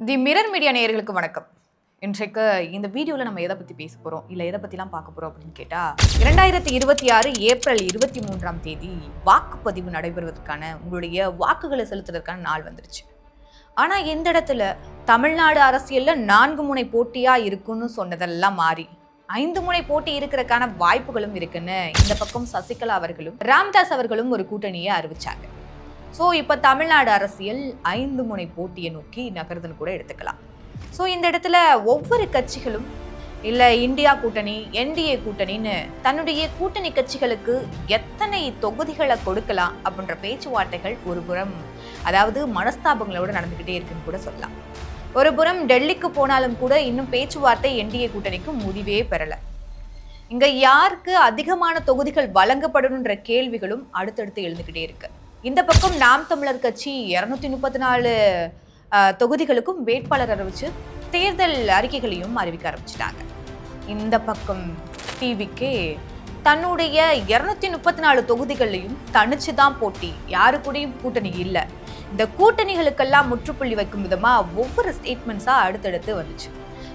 தி mirror media நேயர்களுக்கு வணக்கம். இன்றைக்கு இந்த வீடியோவில் நம்ம எதை பற்றி பேச போகிறோம் இல்லை எதை பற்றிலாம் பார்க்க போகிறோம் அப்படின்னு கேட்டால் 2026 ஏப்ரல் 23 வாக்குப்பதிவு நடைபெறுவதற்கான உங்களுடைய வாக்குகளை செலுத்துவதற்கான நாள் வந்துருச்சு. ஆனால் இந்த இடத்துல தமிழ்நாடு அரசியலில் 4 முனை போட்டியாக இருக்குன்னு சொன்னதெல்லாம் மாறி 5 முனை போட்டி இருக்கிறதுக்கான வாய்ப்புகளும் இருக்குன்னு இந்த பக்கம் சசிகலா அவர்களும் ராம்தாஸ் அவர்களும் ஒரு கூட்டணியை அறிவிச்சாங்க. ஸோ இப்போ தமிழ்நாடு அரசியல் 5 முனை போட்டியை நோக்கி நகர்துன்னு கூட எடுத்துக்கலாம். ஸோ இந்த இடத்துல ஒவ்வொரு கட்சிகளும் இல்லை இந்தியா கூட்டணி என்டிஏ கூட்டணின்னு தன்னுடைய கூட்டணி கட்சிகளுக்கு எத்தனை தொகுதிகளை கொடுக்கலாம் அப்படின்ற பேச்சுவார்த்தைகள் ஒரு புறம், அதாவது மனஸ்தாபங்களோடு நடந்துக்கிட்டே இருக்குன்னு கூட சொல்லலாம். ஒரு புறம் டெல்லிக்கு போனாலும் கூட இன்னும் பேச்சுவார்த்தை என்டிஏ கூட்டணிக்கு முடிவே பெறலை. இங்கே யாருக்கு அதிகமான தொகுதிகள் வழங்கப்படணுன்ற கேள்விகளும் அடுத்தடுத்து எழுந்துக்கிட்டே இருக்கு. இந்த பக்கம் நாம் தமிழர் கட்சி 234 தொகுதிகளுக்கும் வேட்பாளர் அறிவிச்சு தேர்தல் அறிக்கைகளையும் அறிவிக்க ஆரம்பிச்சிட்டாங்க. இந்த பக்கம் டிவிக்கே தன்னுடைய 234 தொகுதிகளையும் தனிச்சு தான் போட்டி, யாரு கூடயும் கூட்டணி இல்லை. இந்த கூட்டணிகளுக்கெல்லாம் முற்றுப்புள்ளி வைக்கும் விதமா ஒவ்வொரு ஸ்டேட்மெண்ட்ஸா அடுத்தடுத்து வந்துச்சு.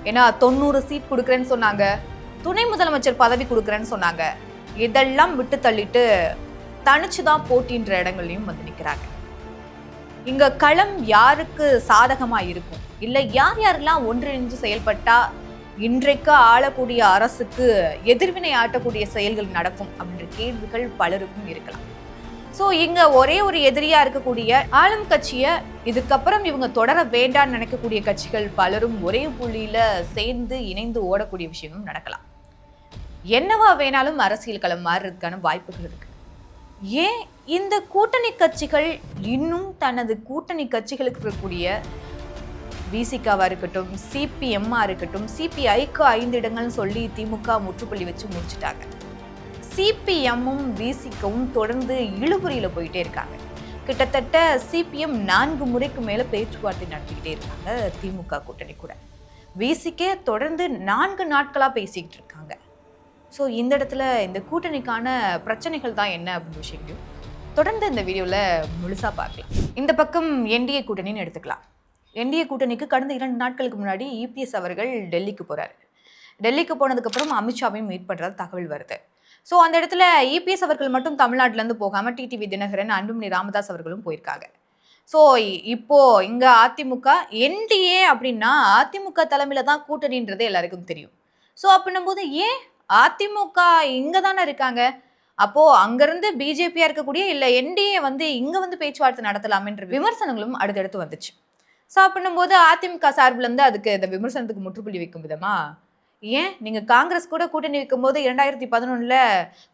ஏன்னா 90 சீட் கொடுக்குறேன்னு சொன்னாங்க, துணை முதலமைச்சர் பதவி கொடுக்குறேன்னு சொன்னாங்க. இதெல்லாம் விட்டு தள்ளிட்டு தனிச்சுதான் போட்டின்ற இடங்களையும் வந்து நிற்கிறாங்க. இங்க களம் யாருக்கு சாதகமா இருக்கும், இல்லை யார் யாரெல்லாம் ஒன்றிணைந்து செயல்பட்டா இன்றைக்கு ஆளக்கூடிய அரசுக்கு எதிர்வினை ஆட்டக்கூடிய செயல்கள் நடக்கும் அப்படின்ற கேள்விகள் பலருக்கும் இருக்கலாம். ஸோ இங்க ஒரே ஒரு எதிரியா இருக்கக்கூடிய ஆளும் கட்சியை இதுக்கப்புறம் இவங்க தொடர வேண்டான்னு நினைக்கக்கூடிய கட்சிகள் பலரும் ஒரே புள்ளியில சேர்ந்து இணைந்து ஓடக்கூடிய விஷயமும் நடக்கலாம். என்னவா வேணாலும் அரசியல் களம் மாறுறதுக்கான வாய்ப்புகள் இருக்கு. ஏன் இந்த கூட்டணி கட்சிகள் இன்னும் தனது கூட்டணி கட்சிகளுக்கு இருக்கக்கூடிய விசிகாவா இருக்கட்டும், சிபிஎம்மா இருக்கட்டும், சிபிஐக்கு 5 இடங்கள்னு சொல்லி திமுக முற்றுப்புள்ளி வச்சு முடிச்சுட்டாங்க. சிபிஎம்மும் விசிகவும் தொடர்ந்து இழுபறியில போயிட்டே இருக்காங்க. கிட்டத்தட்ட சிபிஎம் 4 முறைக்கு மேல பேச்சுவார்த்தை நடத்திக்கிட்டே இருக்காங்க திமுக கூட்டணி கூட. விசிக்கே தொடர்ந்து 4 நாட்களா பேசிக்கிட்டு இருக்காங்க. ஸோ இந்த இடத்துல இந்த கூட்டணிக்கான பிரச்சனைகள் தான் என்ன அப்படின்னு விஷயம் தொடர்ந்து இந்த வீடியோவில் முழுசாக பார்க்கலாம். இந்த பக்கம் என்டிஏ கூட்டணின்னு எடுத்துக்கலாம். என்டிஏ கூட்டணிக்கு கடந்த 2 நாட்களுக்கு முன்னாடி இபிஎஸ் அவர்கள் டெல்லிக்கு போகிறாரு. டெல்லிக்கு போனதுக்கப்புறம் அமித்ஷாவையும் மீட் பண்ணுறது தகவல் வருது. ஸோ அந்த இடத்துல இபிஎஸ் அவர்கள் மட்டும் தமிழ்நாட்டிலேருந்து போகாமல் டிடிவி தினகரன், அன்புமணி ராமதாஸ் அவர்களும் போயிருக்காங்க. ஸோ இப்போ இங்கே அதிமுக என்டிஏ அப்படின்னா அதிமுக தலைமையில் தான் கூட்டணின்றது எல்லாருக்கும் தெரியும். ஸோ அப்படின்னும் போது ஏன் அதிமுக இங்க தானே இருக்காங்க, அப்போ அங்கிருந்து பிஜேபியா இருக்கக்கூடிய இல்ல என்டிஏ இங்க பேச்சுவார்த்தை நடத்தலாம்ன்ற விமர்சனங்களும் அடுத்தடுத்து வந்துச்சு. ஸோ அப்படின்னும் போது அதிமுக சார்பில் இருந்து அதுக்கு இந்த விமர்சனத்துக்கு முற்றுப்புள்ளி வைக்கும் விதமா, ஏன் நீங்க காங்கிரஸ் கூட கூட்டணி வைக்கும் போது 2011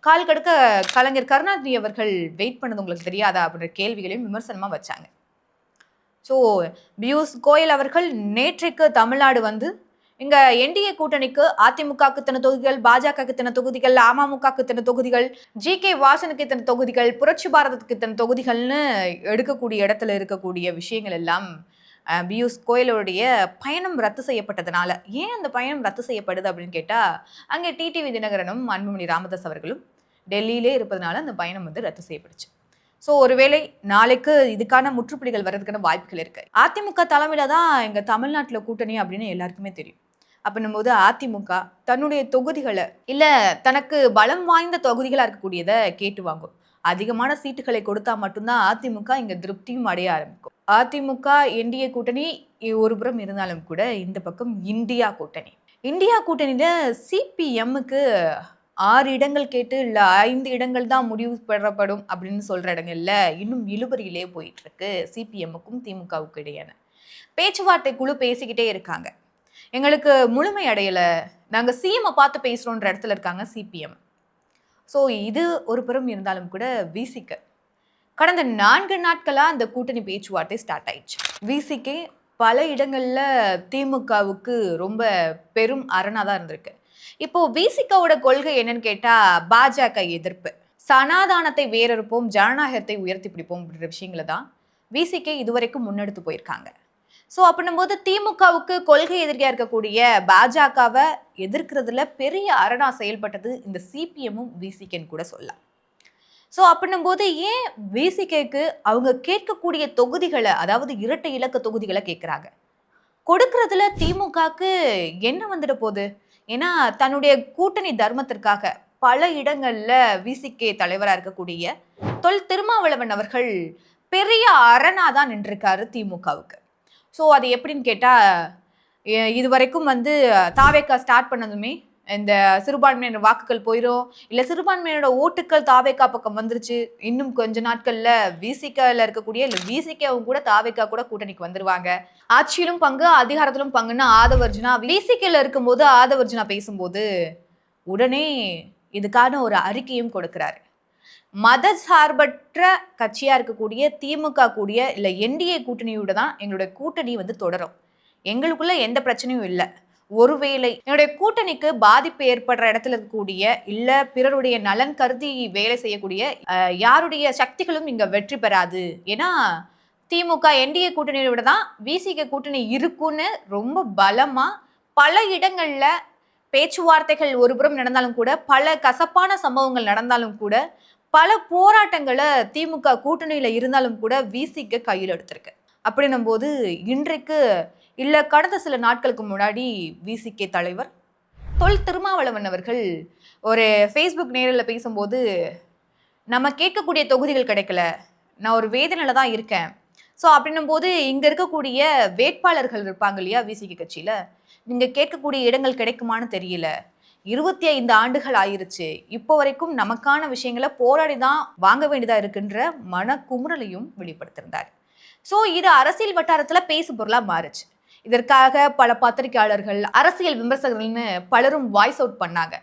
கால் கடுக்க கலைஞர் கருணாநிதி அவர்கள் வெயிட் பண்ணது உங்களுக்கு தெரியாதா அப்படின்ற கேள்விகளையும் விமர்சனமா வச்சாங்க. ஸோ பியூஷ் கோயல் அவர்கள் நேற்றைக்கு தமிழ்நாடு இங்க என்டிஏ கூட்டணிக்கு அதிமுகக்கு இத்தனை தொகுதிகள், பாஜகக்கு இத்தனை தொகுதிகள், அமமுகக்கு இத்தனை தொகுதிகள், ஜி.கே. வாசனுக்கு இத்தனை தொகுதிகள், புரட்சி பாரதத்துக்கு இத்தனை தொகுதிகள்னு எடுக்கக்கூடிய இடத்துல இருக்கக்கூடிய விஷயங்கள் எல்லாம் பியூஷ் கோயலுடைய பயணம் ரத்து செய்யப்பட்டதுனால. ஏன் அந்த பயணம் ரத்து செய்யப்படுது அப்படின்னு கேட்டா, அங்கே டிடிவி தினகரனும் அன்புமணி ராமதாஸ் அவர்களும் டெல்லியிலே இருப்பதனால அந்த பயணம் ரத்து செய்யப்படுச்சு. ஸோ ஒருவேளை நாளைக்கு இதுக்கான முற்றுப்புள்ளிகள் வர்றதுக்கான வாய்ப்புகள் இருக்கு. அதிமுக தலைமையில தான் எங்க தமிழ்நாட்டில் கூட்டணி அப்படின்னு எல்லாருக்குமே தெரியும். அப்படின்னும் போது அதிமுக தன்னுடைய தொகுதிகளை இல்ல தனக்கு பலம் வாய்ந்த தொகுதிகளா இருக்கக்கூடியதை கேட்டு வாங்கும். அதிகமான சீட்டுகளை கொடுத்தா மட்டும்தான் அதிமுக இங்க திருப்தியும் அடைய ஆரம்பிக்கும். அதிமுக என்டிஏ கூட்டணி ஒரு புறம் இருந்தாலும் கூட இந்த பக்கம் இந்தியா கூட்டணியில சிபிஎம்முக்கு 6 இடங்கள் கேட்டு இல்ல 5 இடங்கள் தான் முடிவு பெறப்படும் அப்படின்னு சொல்ற இடங்கள்ல இன்னும் இழுபறியிலே போயிட்டு இருக்கு. சிபிஎம்முக்கும் திமுகவுக்கும் இடையான பேச்சுவார்த்தை குழு பேசிக்கிட்டே இருக்காங்க. எங்களுக்கு முழுமை அடையல, நாங்க சிஎம் பார்த்து பேசுறோன்ற இடத்துல இருக்காங்க சிபிஎம். ஸோ இது ஒரு புறம் இருந்தாலும் கூட விசிக்கு கடந்த 4 நாட்களா அந்த கூட்டணி பேச்சுவார்த்தை ஸ்டார்ட் ஆயிடுச்சு. விசிக்கே பல இடங்கள்ல திமுகவுக்கு ரொம்ப பெரும் அரணா தான் இருந்திருக்கு. இப்போ விசிகாவோட கொள்கை என்னன்னு கேட்டா, பாஜக எதிர்ப்பு, சனாதானத்தை வேறறுப்போம், ஜனநாயகத்தை உயர்த்தி பிடிப்போம் அப்படின்ற விஷயங்களை தான் விசிகே இதுவரைக்கும் முன்னெடுத்து போயிருக்காங்க. ஸோ அப்படின்னும் போது திமுகவுக்கு கொள்கை எதிரியா இருக்கக்கூடிய பாஜகவை எதிர்க்கிறதுல பெரிய அரணா செயல்பட்டது இந்த சிபிஎம்மும் விசிகேன்னு கூட சொல்லலாம். ஸோ அப்படின்னும் போது ஏன் விசிகேக்கு அவங்க கேட்கக்கூடிய தொகுதிகளை, அதாவது இரட்டை இலக்க தொகுதிகளை கேட்குறாங்க? கொடுக்கறதுல திமுகக்கு என்ன வந்துட போகுது? ஏன்னா தன்னுடைய கூட்டணி தர்மத்திற்காக பல இடங்கள்ல விசிகே தலைவரா இருக்கக்கூடிய திருமாவளவன் அவர்கள் பெரிய அரணா தான் நின்றிருக்காரு திமுகவுக்கு. ஸோ அது எப்படின்னு கேட்டா, இது வரைக்கும் வந்து தாவேக்கா ஸ்டார்ட் பண்ணதுமே இந்த சிறுபான்மையினர் வாக்குகள் போயிடும், இல்ல சிறுபான்மையினரோட ஓட்டுக்கள் தாவேக்கா பக்கம் வந்துருச்சு, இன்னும் கொஞ்ச நாட்கள்ல விசிகல இருக்கக்கூடிய இல்ல விசிகவும் கூட தாவேக்கா கூட கூட்டணிக்கு வந்துருவாங்க, ஆட்சியிலும் பங்கு அதிகாரத்திலும் பங்குன்னு ஆதவர்ஜுனா விசிகல இருக்கும்போது ஆதவர்ஜுனா பேசும்போது உடனே இதுக்கான ஒரு அறிக்கையும் கொடுக்கிறாரு. மத சார்பற்ற கட்சியா இருக்கக்கூடிய திமுக கூடிய இல்ல என்டிஏ கூட்டணியோட தான் எங்களுடைய கூட்டணி வந்து தொடரும், எங்களுக்குள்ள எந்த பிரச்சனையும் இல்லை, ஒருவேளை என்னுடைய கூட்டணிக்கு பாதிப்பு ஏற்படுற இடத்துல இருக்கக்கூடிய இல்ல பிறருடைய நலன் கருதி வேலை செய்யக்கூடிய யாருடைய சக்திகளும் இங்க வெற்றி பெறாது. ஏன்னா திமுக என்டிஏ கூட்டணியை விட தான் விசிக கூட்டணி இருக்குன்னு ரொம்ப பலமா பல இடங்கள்ல பேச்சுவார்த்தைகள் ஒருபுறம் நடந்தாலும் கூட, பல கசப்பான சம்பவங்கள் நடந்தாலும் கூட, பல போராட்டங்களை திமுக கூட்டணியில இருந்தாலும் கூட விசிக கையில் எடுத்திருக்கு. அப்படின்னும் போது இன்றைக்கு இல்ல கடந்த சில நாட்களுக்கு முன்னாடி விசிகே தலைவர் திருமாவளவன் அவர்கள் ஒரு ஃபேஸ்புக் நேரில் பேசும்போது, நம்ம கேட்கக்கூடிய தொகுதிகள் கிடைக்கல, நான் ஒரு வேதனையில தான் இருக்கேன். ஸோ அப்படின்னும் போது இங்க இருக்கக்கூடிய வேட்பாளர்கள் இருப்பாங்க இல்லையா விசிகே கட்சியில, நீங்க கேட்கக்கூடிய இடங்கள் கிடைக்குமான்னு தெரியல, 25 ஆண்டுகள் ஆயிருச்சு, இப்போ வரைக்கும் நமக்கான விஷயங்களை போராடி தான் வாங்க வேண்டியதா இருக்குன்ற மனக்குமுறலையும் வெளிப்படுத்தியிருந்தார். ஸோ இது அரசியல் வட்டாரத்துல பேசு பொருளா மாறுச்சு. இதற்காக பல பத்திரிகையாளர்கள், அரசியல் விமர்சகர்கள்னு பலரும் வாய்ஸ் அவுட் பண்ணாங்க.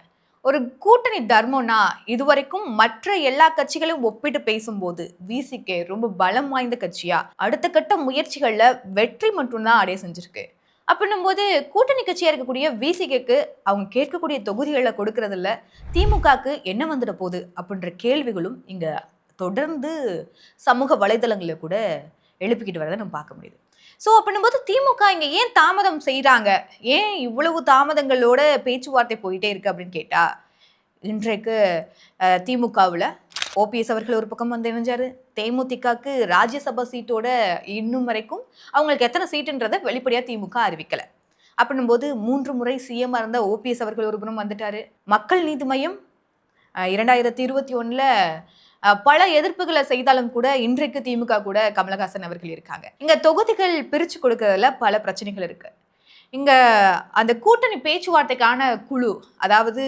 ஒரு கூட்டணி தர்மம்னா இதுவரைக்கும் மற்ற எல்லா கட்சிகளையும் ஒப்பிட்டு பேசும்போது விசிகே ரொம்ப பலம் வாய்ந்த கட்சியா அடுத்த கட்ட முயற்சிகள்ல வெற்றி மட்டும்தான் அடைய செஞ்சிருக்கு. அப்படின்னும் போது கூட்டணி கட்சியா இருக்கக்கூடிய விசிகேக்கு அவங்க கேட்கக்கூடிய தொகுதிகளை கொடுக்கறதில்ல, திமுகக்கு என்ன வந்துட போகுது அப்படின்ற கேள்விகளும் இங்க தொடர்ந்து சமூக வலைதளங்களை கூட எழுப்பிக்கிட்டு வரதை நம்ம பார்க்க முடியுது. ஸோ அப்படின்னும்போது திமுக இங்க ஏன் தாமதம் செய்யறாங்க, ஏன் இவ்வளவு தாமதங்களோட பேச்சுவார்த்தை போயிட்டே இருக்கு அப்படின்னு கேட்டா, இன்றைக்கு திமுகவில் ஓபிஎஸ் அவர்கள் ஒரு பக்கம் வந்து இணைஞ்சாரு, தேமுதிகக்கு ராஜ்யசபா சீட்டோட இன்னும் வரைக்கும் அவங்களுக்கு எத்தனை சீட்டுன்றதை வெளிப்படையா திமுக அறிவிக்கல. அப்படின்னும் போது 3 முறை சிஎம் இருந்த ஓபிஎஸ் அவர்கள் ஒரு புறம் வந்துட்டாரு. மக்கள் நீதி மையம் 2021 பல எதிர்ப்புகளை செய்தாலும் கூட இன்றைக்கு திமுக கூட கமலஹாசன் அவர்கள் இருக்காங்க. இங்க தொகுதிகள் பிரிச்சு கொடுக்கறதுல பல பிரச்சனைகள் இருக்கு. இங்க அந்த கூட்டணி பேச்சுவார்த்தைக்கான குழு, அதாவது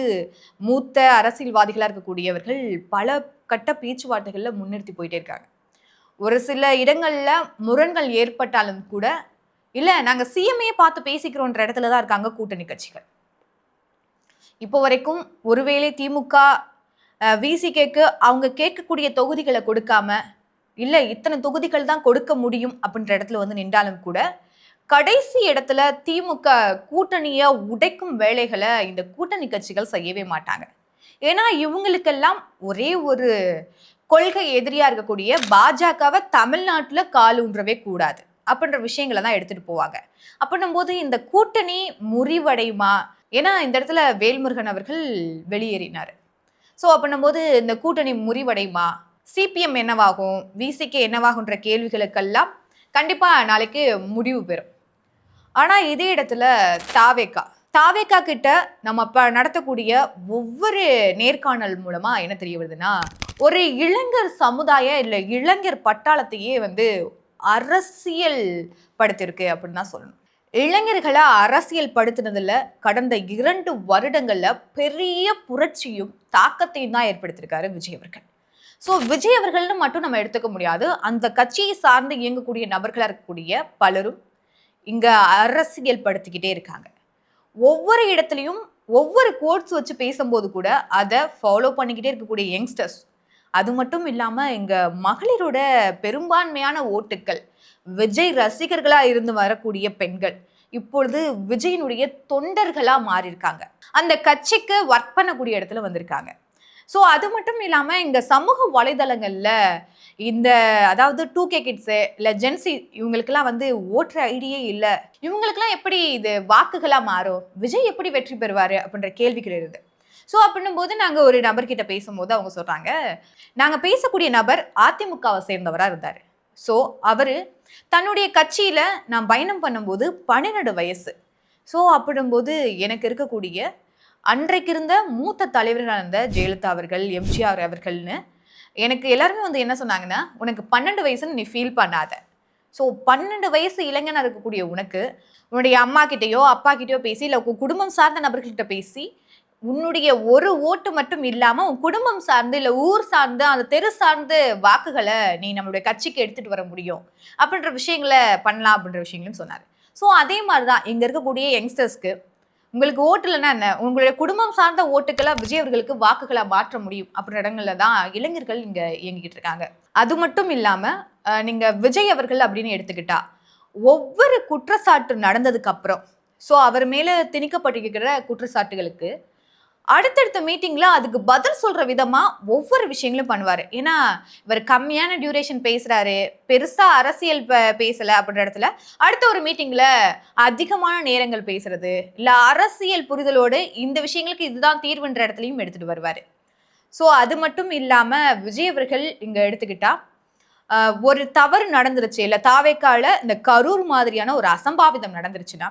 மூத்த அரசியல்வாதிகளா இருக்கக்கூடியவர்கள் பல கட்ட பேச்சுவார்த்தைகள்ல முன்னிறுத்தி போயிட்டே இருக்காங்க. ஒரு சில இடங்கள்ல முரண்கள் ஏற்பட்டாலும் கூட இல்ல நாங்க சிஎம்ஏ பார்த்து பேசிக்கிறோன்ற இடத்துலதான் இருக்காங்க கூட்டணி கட்சிகள். இப்போ வரைக்கும் ஒருவேளை திமுக விசிகேக்கு அவங்க கேட்கக்கூடிய தொகுதிகளை கொடுக்காம இல்ல இத்தனை தொகுதிகள் தான் கொடுக்க முடியும் அப்படின்ற இடத்துல வந்து நின்றாலும் கூட கடைசி இடத்துல திமுக கூட்டணியை உடைக்கும் வேலைகளை இந்த கூட்டணி கட்சிகள் செய்யவே மாட்டாங்க. ஏன்னா இவங்களுக்கெல்லாம் ஒரே ஒரு கொள்கை எதிரியா இருக்கக்கூடிய பாஜகவை தமிழ்நாட்டுல காலூன்றவே கூடாது அப்படின்ற விஷயங்களை தான் எடுத்துட்டு போவாங்க. அப்படின்னும் போது இந்த கூட்டணி முறிவடையுமா? ஏன்னா இந்த இடத்துல வேல்முருகன் அவர்கள் வெளியேறினார். ஸோ அப்படின்னும் போது இந்த கூட்டணி முறிவடையுமா, சிபிஎம் என்னவாகும், விசிகே என்னவாகுன்ற கேள்விகளுக்கெல்லாம் கண்டிப்பா நாளைக்கு முடிவு பெறும். ஆனா இதே இடத்துல தாவேக்கா கிட்ட நம்ம நடத்தக்கூடிய ஒவ்வொரு நேர்காணல் மூலமா என்ன தெரிய வருதுன்னா, ஒரு இளைஞர் சமுதாய இல்ல இளைஞர் பட்டாளத்தையே வந்து அரசியல் படுத்திருக்கு அப்படின்னு தான் சொல்லணும். இளைஞர்களை அரசியல் படுத்தினதுல கடந்த 2 வருடங்கள்ல பெரிய புரட்சியும் தாக்கத்தையும் தான் ஏற்படுத்தியிருக்காரு விஜய் அவர்கள். ஸோ விஜய் அவர்கள்னு மட்டும் நம்ம எடுத்துக்க முடியாது, அந்த கட்சியை சார்ந்து இயங்கக்கூடிய நபர்களா இருக்கக்கூடிய பலரும் இங்க அரசியல் படுத்திக்கிட்டே இருக்காங்க. ஒவ்வொரு இடத்துலையும் ஒவ்வொரு கோட்ஸ் வச்சு பேசும்போது கூட அதை ஃபாலோ பண்ணிக்கிட்டே இருக்கக்கூடிய யங்ஸ்டர்ஸ், அது மட்டும் இல்லாம இங்க மகளிரோட பெரும்பான்மையான ஓட்டுக்கள், விஜய் ரசிகர்களா இருந்து வரக்கூடிய பெண்கள் இப்பொழுது விஜயினுடைய தொண்டர்களா மாறி இருக்காங்க, அந்த கட்சிக்கு ஒர்க் பண்ணக்கூடிய இடத்துல வந்திருக்காங்க. ஸோ அது மட்டும் இல்லாம இங்க சமூக வலைதளங்கள்ல இந்த அதாவது 2K கிட்ஸு இல்லை ஜென்சி இவங்களுக்கெல்லாம் வந்து ஓட்டுற ஐடியே இல்லை, இவங்களுக்கெல்லாம் எப்படி இது வாக்குகளா மாறும், விஜய் எப்படி வெற்றி பெறுவாரு அப்படின்ற கேள்விகள் இருந்து. ஸோ அப்படின்னும் போது நாங்கள் ஒரு நபர்கிட்ட பேசும்போது அவங்க சொல்றாங்க, நாங்கள் பேசக்கூடிய நபர் அதிமுகவை சேர்ந்தவராக இருந்தார், ஸோ அவர் தன்னுடைய கட்சியில் நான் பயணம் பண்ணும்போது 12 வயசு. ஸோ அப்படிங்கும்போது எனக்கு இருக்கக்கூடிய அன்றைக்கு இருந்த மூத்த தலைவர்களாக இருந்த ஜெயலலிதா அவர்கள், எம்ஜிஆர் அவர்கள்னு எனக்கு எல்லாருமே வந்து என்ன சொன்னாங்கன்னா, உனக்கு 12 வயசுன்னு நீ ஃபீல் பண்ணாத. ஸோ 12 வயசு இளைஞனாக இருக்கக்கூடிய உனக்கு உன்னுடைய அம்மா கிட்டேயோ அப்பா கிட்டேயோ பேசி, இல்லை குடும்பம் சார்ந்த நபர்கள்கிட்ட பேசி, உன்னுடைய ஒரு ஓட்டு மட்டும் இல்லாமல் உன் குடும்பம் சார்ந்து இல்லை ஊர் சார்ந்து அந்த தெரு சார்ந்து வாக்குகளை நீ நம்மளுடைய கட்சிக்கு எடுத்துகிட்டு வர முடியும் அப்படின்ற விஷயங்களை பண்ணலாம் அப்படின்ற விஷயங்களும் சொன்னார். ஸோ அதே மாதிரி தான் இங்கே இருக்கக்கூடிய யங்ஸ்டர்ஸ்க்கு உங்களுக்கு ஓட்டு இல்லைன்னா என்ன, உங்களுடைய குடும்பம் சார்ந்த ஓட்டுக்களை விஜய் அவர்களுக்கு வாக்குகளை மாற்ற முடியும் அப்படின்ற இடங்கள்ல தான் இளைஞர்கள் இங்கே இயங்கிக்கிட்டு இருக்காங்க. அது மட்டும் இல்லாமல் நீங்கள் விஜய் அவர்கள் அப்படின்னு எடுத்துக்கிட்டா ஒவ்வொரு குற்றச்சாட்டு நடந்ததுக்கு அப்புறம் ஸோ அவர் மேலே திணிக்கப்பட்டிருக்கிற குற்றச்சாட்டுகளுக்கு அடுத்தடுத்த மீட்டிங்ல அதுக்கு பதில் சொல்ற விதமா ஒவ்வொரு விஷயங்களும் பண்ணுவாரு. ஏன்னா இவர் கம்மியான டியூரேஷன் பேசுறாரு, பெருசா அரசியல் பேசல அப்படின்ற இடத்துல அடுத்த ஒரு மீட்டிங்ல அதிகமான நேரங்கள் பேசுறது, இல்ல அரசியல் புரிதலோடு இந்த விஷயங்களுக்கு இதுதான் தீர்வுன்ற இடத்துலையும் எடுத்துட்டு வருவாரு. ஸோ அது மட்டும் இல்லாம விஜய் அவர்கள் இங்க எடுத்துக்கிட்டா ஒரு தவறு நடந்துருச்சு, இல்ல தாவேக்கால இந்த கரூர் மாதிரியான ஒரு அசம்பாவிதம் நடந்துருச்சுன்னா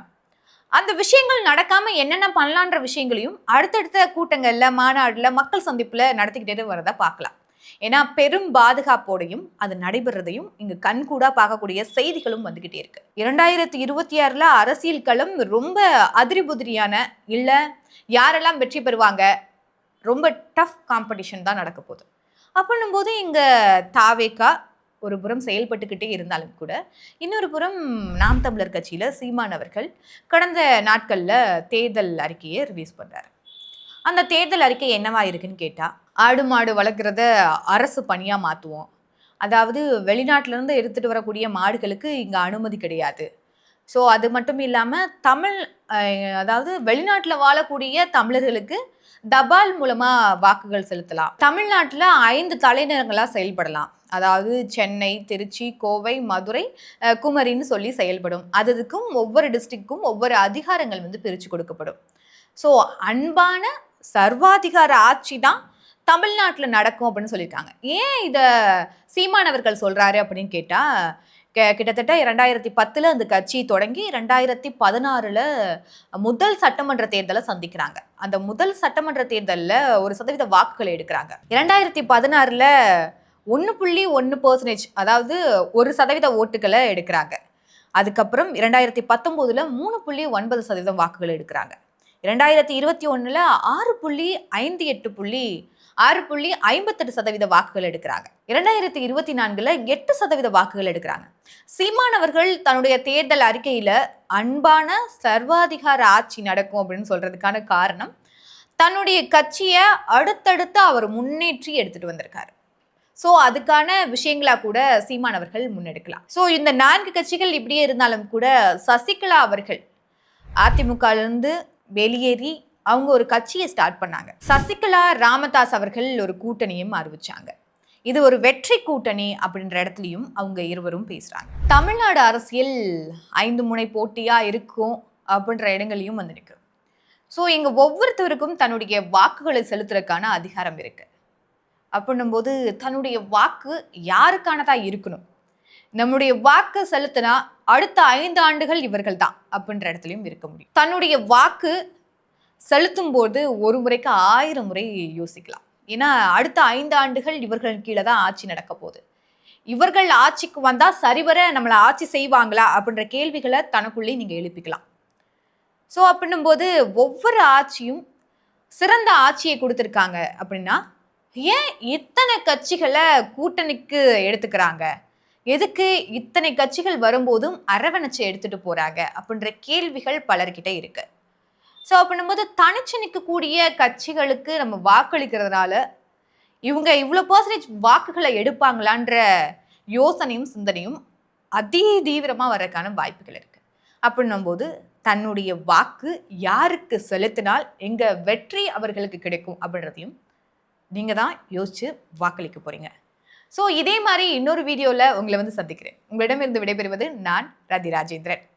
அந்த விஷயங்கள் நடக்காம என்னென்ன பண்ணலான்ற விஷயங்களையும் அடுத்தடுத்த கூட்டங்கள்ல, மாநாடுல, மக்கள் சந்திப்புல நடத்திக்கிட்டே வரதை பார்க்கலாம். ஏன்னா பெரும் பாதுகாப்போடையும் அது நடைபெறதையும் இங்க கண்கூடா பார்க்கக்கூடிய செய்திகளும் வந்துகிட்டே இருக்கு. 2026 அரசியல் களம் ரொம்ப அதிரிபுதிரியான, இல்ல யாரெல்லாம் வெற்றி பெறுவாங்க, ரொம்ப டஃப் காம்படிஷன் தான் நடக்க போகுது. அப்படின்னும் போது இங்க தாவேகா ஒரு புறம் செயல்பட்டுக்கிட்டே இருந்தாலும் கூட இன்னொரு புறம் நாம் தமிழர் கட்சியில் சீமான் அவர்கள் கடந்த நாட்களில் தேர்தல் அறிக்கையை ரிலீஸ் பண்ணுறாரு. அந்த தேர்தல் அறிக்கை என்னவா இருக்குன்னு கேட்டால், ஆடு மாடு வளர்க்குறத அரசு பணியாக மாற்றுவோம், அதாவது வெளிநாட்டிலேருந்து எடுத்துகிட்டு வரக்கூடிய மாடுகளுக்கு இங்கே அனுமதி கிடையாது. ஸோ அது மட்டும் இல்லாமல் அதாவது வெளிநாட்டில் வாழக்கூடிய தமிழர்களுக்கு தபால் மூலமாக வாக்குகள் செலுத்தலாம். தமிழ்நாட்டில் 5 தலைநகரங்களாக செயல்படலாம். அதாவது சென்னை, திருச்சி, கோவை, மதுரை, குமரின்னு சொல்லி செயல்படும். அதுக்கும் ஒவ்வொரு டிஸ்ட்ரிக்ட்க்கும் ஒவ்வொரு அதிகாரங்கள் வந்து பிரித்து கொடுக்கப்படும். ஸோ அன்பான சர்வாதிகார ஆட்சி தான் தமிழ்நாட்டில் நடக்கும் அப்படின்னு சொல்லியிருக்காங்க. ஏன் இதை சீமானவர்கள் சொல்கிறாரு அப்படின்னு கேட்டால், கிட்டத்தட்ட 2010 அந்த கட்சி தொடங்கி 2016 முதல் சட்டமன்ற தேர்தலை சந்திக்கிறாங்க. அந்த முதல் சட்டமன்ற தேர்தலில் 1% வாக்குகளை எடுக்கிறாங்க. 2016 1.1%, அதாவது 1% ஓட்டுகளை எடுக்கிறாங்க. அதுக்கப்புறம் 2019 3.9% வாக்குகள் எடுக்கிறாங்க. 2021 6.58% வாக்குகள் எடுக்கிறாங்க. 2024 8% வாக்குகள் எடுக்கிறாங்க. சீமான் அவர்கள் தன்னுடைய தேர்தல் அறிக்கையில அன்பான சர்வாதிகார ஆட்சி நடக்கும் அப்படின்னு சொல்றதுக்கான காரணம், தன்னுடைய கட்சியை அடுத்தடுத்து அவர் முன்னேற்றி எடுத்துட்டு வந்திருக்காரு. ஸோ அதுக்கான விஷயங்களா கூட சீமான் அவர்கள் முன்னெடுக்கலாம். ஸோ இந்த 4 கட்சிகள் இப்படியே இருந்தாலும் கூட சசிகலா அவர்கள் அதிமுகலேருந்து வெளியேறி அவங்க ஒரு கட்சியை ஸ்டார்ட் பண்ணாங்க. சசிகலா ராமதாஸ் அவர்கள் ஒரு கூட்டணியும் அறிவிச்சாங்க. இது ஒரு வெற்றி கூட்டணி அப்படின்ற இடத்துலையும் அவங்க இருவரும் பேசுறாங்க. தமிழ்நாடு அரசியல் 5 முனை போட்டியா இருக்கும் அப்படின்ற இடங்களையும் வந்திருக்கு. ஸோ இங்க ஒவ்வொருத்தருக்கும் தன்னுடைய வாக்குகளை செலுத்துறதுக்கான அதிகாரம் இருக்கு. அப்படின்னும்போது தன்னுடைய வாக்கு யாருக்கானதா இருக்கணும், நம்முடைய வாக்கு செலுத்தினா அடுத்த 5 ஆண்டுகள் இவர்கள் தான் அப்படின்ற இடத்துலையும் இருக்க முடியும். தன்னுடைய வாக்கு செலுத்தும் போது ஒரு முறைக்கு 1000 முறை யோசிக்கலாம். ஏன்னா அடுத்த 5 ஆண்டுகள் இவர்கள் கீழே தான் ஆட்சி நடக்க போகுது. இவர்கள் ஆட்சிக்கு வந்தா சரிவர நம்மளை ஆட்சி செய்வாங்களா அப்படின்ற கேள்விகளை தனக்குள்ளே நீங்க எழுப்பிக்கலாம். ஸோ அப்படின்னும் போது ஒவ்வொரு ஆட்சியும் சிறந்த ஆட்சியை கொடுத்துருக்காங்க அப்படின்னா ஏன் இத்தனை கட்சிகளை கூட்டணிக்கு எடுத்துக்கிறாங்க, எதுக்கு இத்தனை கட்சிகள் வரும்போதும் அரவணைச்சு எடுத்துட்டு போறாங்க அப்படின்ற கேள்விகள் பலர்கிட்ட இருக்கு. ஸோ அப்படின்னும்போது தனிச்சு நிற்கக்கூடிய கட்சிகளுக்கு நம்ம வாக்களிக்கிறதுனால இவங்க இவ்வளோ % வாக்குகளை எடுப்பாங்களான்ற யோசனையும் சிந்தனையும் தீவிரமாக வர்றதுக்கான வாய்ப்புகள் இருக்கு. அப்படின்னும்போது தன்னுடைய வாக்கு யாருக்கு செலுத்தினால் எங்க வெற்றி அவர்களுக்கு கிடைக்கும் அப்படின்றதையும் நீங்க தான் யோசிச்சு வாக்களிக்க போறீங்க. ஸோ இதே மாதிரி இன்னொரு வீடியோவில் உங்களை வந்து சந்திக்கிறேன். உங்களிடமிருந்து விடைபெறுவது நான் ரதி ராஜேந்திரன்.